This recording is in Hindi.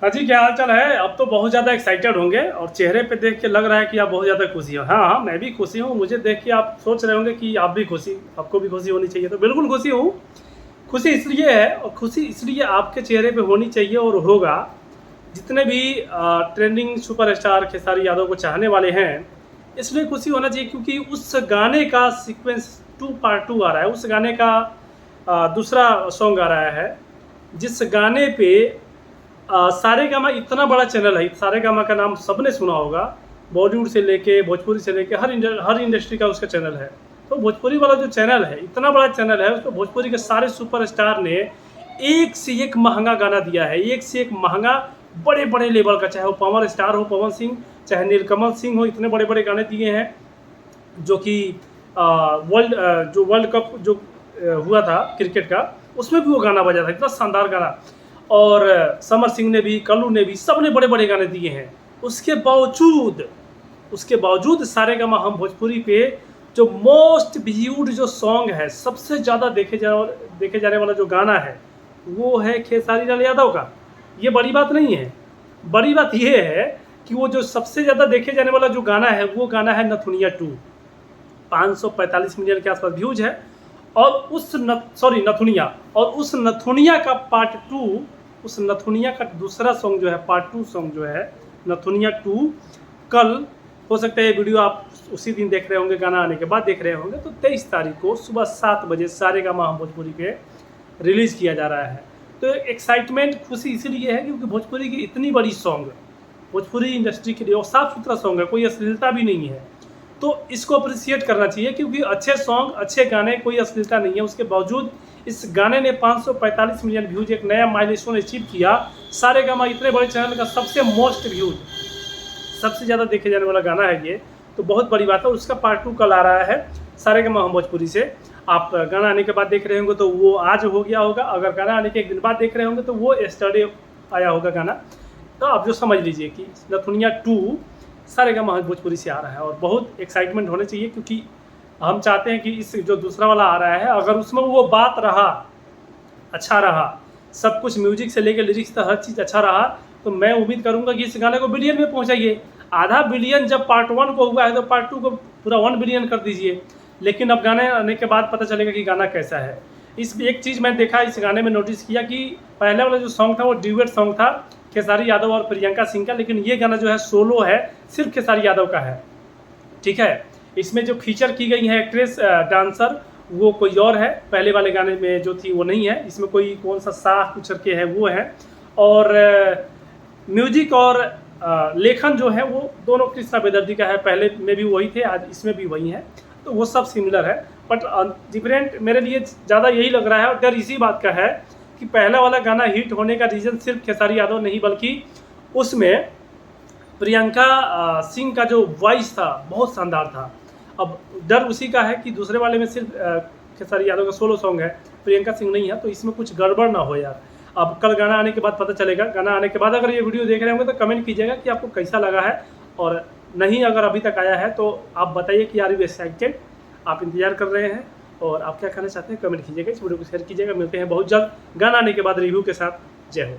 हाँ जी, क्या हाल चाल है। अब तो बहुत ज़्यादा एक्साइटेड होंगे और चेहरे पे देख के लग रहा है कि आप बहुत ज़्यादा खुशी हो। हाँ हाँ, मैं भी खुशी हूँ। मुझे देख के आप सोच रहे होंगे कि आप भी खुशी, आपको भी खुशी होनी चाहिए। तो बिल्कुल खुशी हूँ। खुशी इसलिए है और खुशी इसलिए आपके चेहरे पे होनी चाहिए और होगा। जितने भी ट्रेंडिंग सुपरस्टार खेसारी यादव को चाहने वाले हैं, इसलिए खुशी होना चाहिए क्योंकि उस गाने का सीक्वेंस 2 पार्ट 2 आ रहा है। उस गाने का दूसरा सॉन्ग आ रहा है, जिस गाने पे सारेगामा इतना बड़ा चैनल है। सारेगामा का नाम सबने सुना होगा। बॉलीवुड से लेके भोजपुरी से लेके हर इंडस्ट्री का उसका चैनल है। तो भोजपुरी वाला जो चैनल है, इतना बड़ा चैनल है, उसको भोजपुरी के सारे सुपरस्टार ने एक से एक महंगा गाना दिया है। एक से एक महंगा, बड़े बड़े लेवल का, चाहे वो पावर स्टार हो पवन सिंह, चाहे नीलकमल सिंह हो, इतने बड़े बड़े गाने दिए हैं। जो कि वर्ल्ड कप जो हुआ था क्रिकेट का, उसमें भी वो गाना बजा था, इतना शानदार गाना। और समर सिंह ने भी, कल्लू ने भी, सब ने बड़े बड़े गाने दिए हैं। उसके बावजूद सारेगामा हम भोजपुरी पे जो मोस्ट व्यूड जो सॉन्ग है, सबसे ज़्यादा देखे जाने वाला जो गाना है, वो है खेसारी लाल यादव का। ये बड़ी बात नहीं है। बड़ी बात ये है कि वो जो सबसे ज़्यादा देखे जाने वाला जो गाना है, वो गाना है नथुनिया 2। 545 मिलियन के आसपास व्यूज है। और नथुनिया, और उस नथुनिया का पार्ट 2, उस नथुनिया का दूसरा सॉन्ग जो है, पार्ट 2 सॉन्ग जो है नथुनिया 2, कल हो सकता है ये वीडियो आप उसी दिन देख रहे होंगे, गाना आने के बाद देख रहे होंगे, तो 23 तारीख को सुबह 7 बजे सारेगामा हम भोजपुरी पे रिलीज़ किया जा रहा है। तो एक्साइटमेंट, खुशी इसलिए है क्योंकि भोजपुरी की इतनी बड़ी सॉन्ग, भोजपुरी इंडस्ट्री के लिए, और साफ़ सुथरा सॉन्ग है, कोई अश्लीलता भी नहीं है। तो इसको अप्रिशिएट करना चाहिए क्योंकि अच्छे सॉन्ग, अच्छे गाने, कोई अश्लीलता नहीं है। उसके बावजूद इस गाने ने 545 मिलियन व्यूज, एक नया माइलस्टोन अचीव किया। सारेगामा इतने बड़े चैनल का सबसे मोस्ट व्यूज, सबसे ज़्यादा देखे जाने वाला गाना है ये, तो बहुत बड़ी बात है। और उसका पार्ट 2 कल आ रहा है सारेगामा हम भोजपुरी से। आप गाना आने के बाद देख रहे होंगे तो वो आज हो गया होगा। अगर गाना आने के एक दिन बाद देख रहे होंगे तो वो यस्टरडे आया होगा गाना। तो आप जो समझ लीजिए कि नथुनिया 2 सारेगामा हम भोजपुरी से आ रहा है। और बहुत एक्साइटमेंट होने चाहिए क्योंकि हम चाहते हैं कि इस जो दूसरा वाला आ रहा है, अगर उसमें वो बात रहा, अच्छा रहा, सब कुछ म्यूजिक से लेकर लिरिक्स तक हर चीज़ अच्छा रहा, तो मैं उम्मीद करूंगा कि इस गाने को बिलियन में पहुंचाइए। आधा बिलियन जब पार्ट 1 को हुआ है तो पार्ट 2 को पूरा 1 बिलियन कर दीजिए। लेकिन अब गाने आने के बाद पता चलेगा कि गाना कैसा है। इस एक चीज़ मैं देखा इस गाने में, नोटिस किया कि पहले वाला जो सॉन्ग था वो ड्यूएट सॉन्ग था खेसारी यादव और प्रियंका सिंह का, लेकिन ये गाना जो है सोलो है, सिर्फ खेसारी यादव का है। ठीक है, इसमें जो फीचर की गई है एक्ट्रेस डांसर, वो कोई और है। पहले वाले गाने में जो थी वो नहीं है। इसमें कोई कौन सा साह कुछ के है, वो है। और म्यूजिक और लेखन जो है वो दोनों कृष्णा बेदर्जी का है। पहले में भी वही थे, आज इसमें भी वही है, तो वो सब सिमिलर है। बट डिफरेंट मेरे लिए ज़्यादा यही लग रहा है। और डर इसी बात का है कि पहला वाला गाना हिट होने का रीज़न सिर्फ खेसारी यादव नहीं, बल्कि उसमें प्रियंका सिंह का जो वॉइस था बहुत शानदार था। अब डर उसी का है कि दूसरे वाले में सिर्फ खेसारी यादव का सोलो सॉन्ग है, प्रियंका सिंह नहीं है, तो इसमें कुछ गड़बड़ ना हो यार। अब कल गाना आने के बाद पता चलेगा। गाना आने के बाद अगर ये वीडियो देख रहे होंगे तो कमेंट कीजिएगा कि आपको कैसा लगा है। और नहीं, अगर अभी तक आया है तो आप बताइए कि आर यू एक्साइटेड, आप इंतजार कर रहे हैं और आप क्या कहना चाहते हैं, कमेंट कीजिएगा। इस वीडियो को शेयर कीजिएगा। मिलते हैं बहुत जल्द गाना आने के बाद रिव्यू के साथ। जय हो।